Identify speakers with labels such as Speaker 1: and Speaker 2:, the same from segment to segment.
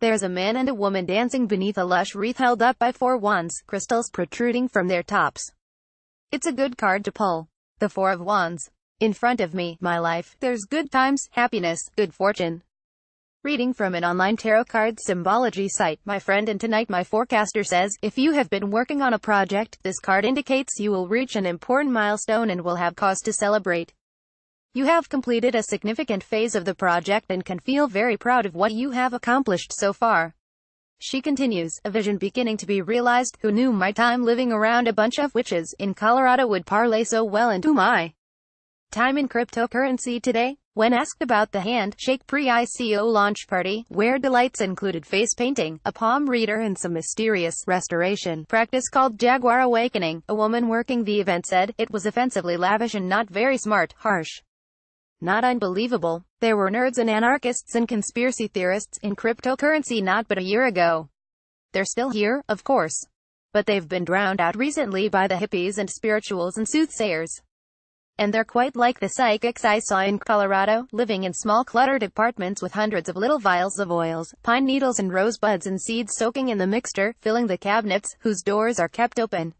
Speaker 1: There's a man and a woman dancing beneath a lush wreath held up by 4 wands, crystals protruding from their tops. It's a good card to pull. The 4 of Wands. In front of me, my life, there's good times, happiness, good fortune. Reading from an online tarot card symbology site, my friend, and tonight my forecaster says, if you have been working on a project, this card indicates you will reach an important milestone and will have cause to celebrate. You have completed a significant phase of the project and can feel very proud of what you have accomplished so far. She continues, a vision beginning to be realized. Who knew my time living around a bunch of witches in Colorado would parlay so well into my time in cryptocurrency today? When asked about the handshake pre-ICO launch party, where delights included face painting, a palm reader, and some mysterious restoration practice called Jaguar Awakening, a woman working the event said, it was offensively lavish and not very smart, harsh. Not unbelievable. There were nerds and anarchists and conspiracy theorists in cryptocurrency not but a year ago. They're still here, of course. But they've been drowned out recently by the hippies and spirituals and soothsayers. And they're quite like the psychics I saw in Colorado, living in small cluttered apartments with hundreds of little vials of oils, pine needles and rosebuds and seeds soaking in the mixture, filling the cabinets, whose doors are kept open.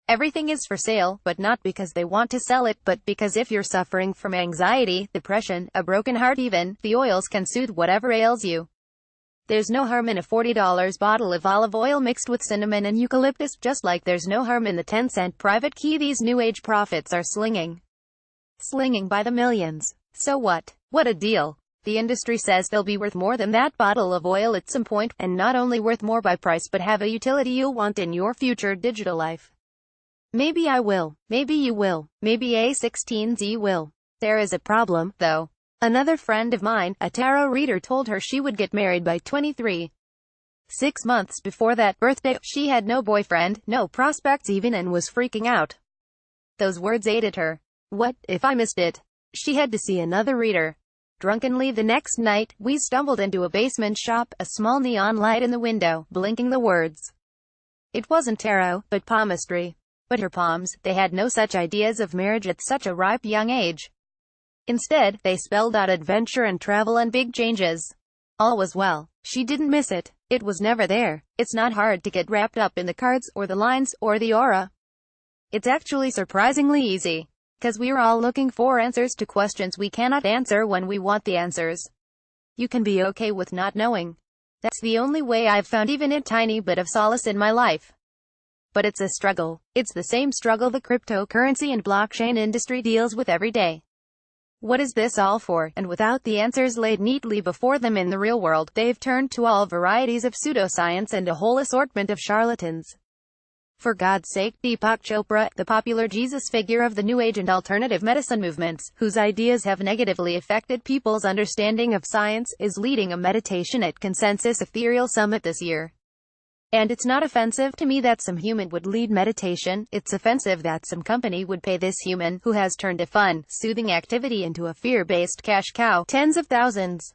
Speaker 1: Everything is for sale, but not because they want to sell it, but because if you're suffering from anxiety, depression, a broken heart even, the oils can soothe whatever ails you. There's no harm in a $40 bottle of olive oil mixed with cinnamon and eucalyptus, just like there's no harm in the 10-cent private key these new age prophets are slinging by the millions. So what? What a deal. The industry says they'll be worth more than that bottle of oil at some point, and not only worth more by price but have a utility you'll want in your future digital life. Maybe I will. Maybe you will. Maybe A16Z will. There is a problem, though. Another friend of mine, a tarot reader, told her she would get married by 23. 6 months before that birthday, she had no boyfriend, no prospects even, and was freaking out. Those words ate at her. What if I missed it? She had to see another reader. Drunkenly the next night, we stumbled into a basement shop, a small neon light in the window, blinking the words. It wasn't tarot, but palmistry. But her palms, they had no such ideas of marriage at such a ripe young age. Instead, they spelled out adventure and travel and big changes. All was well. She didn't miss it. It was never there. It's not hard to get wrapped up in the cards, or the lines, or the aura. It's actually surprisingly easy. 'Cause we're all looking for answers to questions we cannot answer when we want the answers. You can be okay with not knowing. That's the only way I've found even a tiny bit of solace in my life. But it's a struggle. It's the same struggle the cryptocurrency and blockchain industry deals with every day. What is this all for? And without the answers laid neatly before them in the real world, they've turned to all varieties of pseudoscience and a whole assortment of charlatans. For God's sake, Deepak Chopra, the popular Jesus figure of the New Age and alternative medicine movements, whose ideas have negatively affected people's understanding of science, is leading a meditation at Consensus Ethereal Summit this year. And it's not offensive to me that some human would lead meditation, it's offensive that some company would pay this human, who has turned a fun, soothing activity into a fear-based cash cow, tens of thousands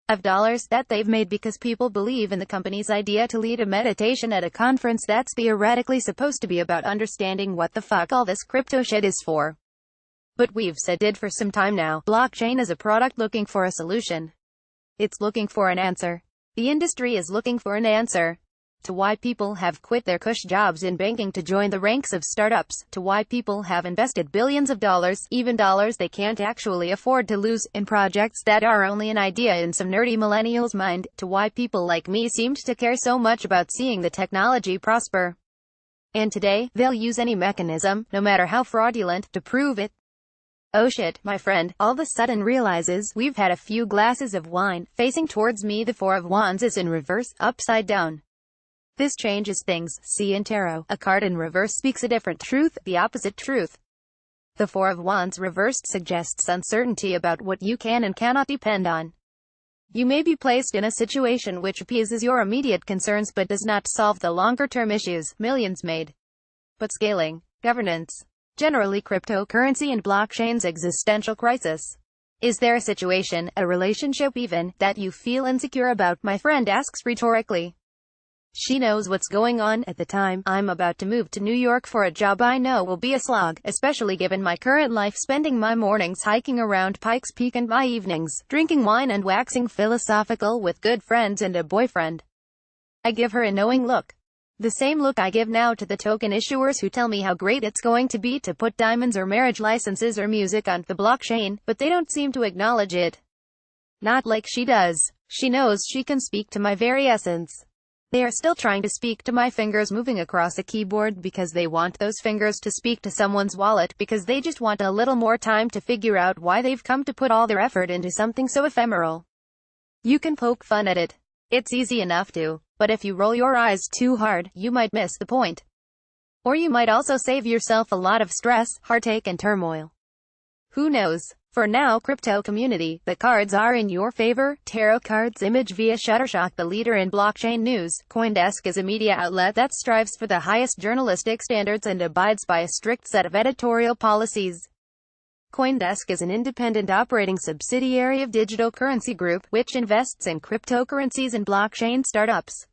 Speaker 1: of dollars that they've made because people believe in the company's idea to lead a meditation at a conference that's theoretically supposed to be about understanding what the fuck all this crypto shit is for. But we've said it for some time now, blockchain is a product looking for a solution. It's looking for an answer. The industry is looking for an answer. To why people have quit their cush jobs in banking to join the ranks of startups, to why people have invested billions of dollars, even dollars they can't actually afford to lose, in projects that are only an idea in some nerdy millennial's mind, to why people like me seemed to care so much about seeing the technology prosper. And today, they'll use any mechanism, no matter how fraudulent, to prove it. Oh shit, my friend, all of a sudden realizes we've had a few glasses of wine. Facing towards me, the 4 of Wands is in reverse, upside down. This changes things. See in tarot, a card in reverse speaks a different truth, the opposite truth. The 4 of Wands reversed suggests uncertainty about what you can and cannot depend on. You may be placed in a situation which appeases your immediate concerns but does not solve the longer-term issues, millions made. But scaling, governance, generally cryptocurrency and blockchain's existential crisis. Is there a situation, a relationship even, that you feel insecure about? My friend asks rhetorically. She knows what's going on at the time. I'm about to move to New York for a job I know will be a slog, especially given my current life, spending my mornings hiking around Pikes Peak and my evenings drinking wine and waxing philosophical with good friends and a boyfriend. I give her a knowing look. The same look I give now to the token issuers who tell me how great it's going to be to put diamonds or marriage licenses or music on the blockchain, but they don't seem to acknowledge it. Not like she does. She knows she can speak to my very essence. They are still trying to speak to my fingers moving across a keyboard because they want those fingers to speak to someone's wallet because they just want a little more time to figure out why they've come to put all their effort into something so ephemeral. You can poke fun at it. It's easy enough to. But if you roll your eyes too hard, you might miss the point. Or you might also save yourself a lot of stress, heartache and turmoil. Who knows? For now, crypto community, the cards are in your favor. Tarot cards image via Shutterstock, the leader in blockchain news. CoinDesk is a media outlet that strives for the highest journalistic standards and abides by a strict set of editorial policies. CoinDesk is an independent operating subsidiary of Digital Currency Group, which invests in cryptocurrencies and blockchain startups.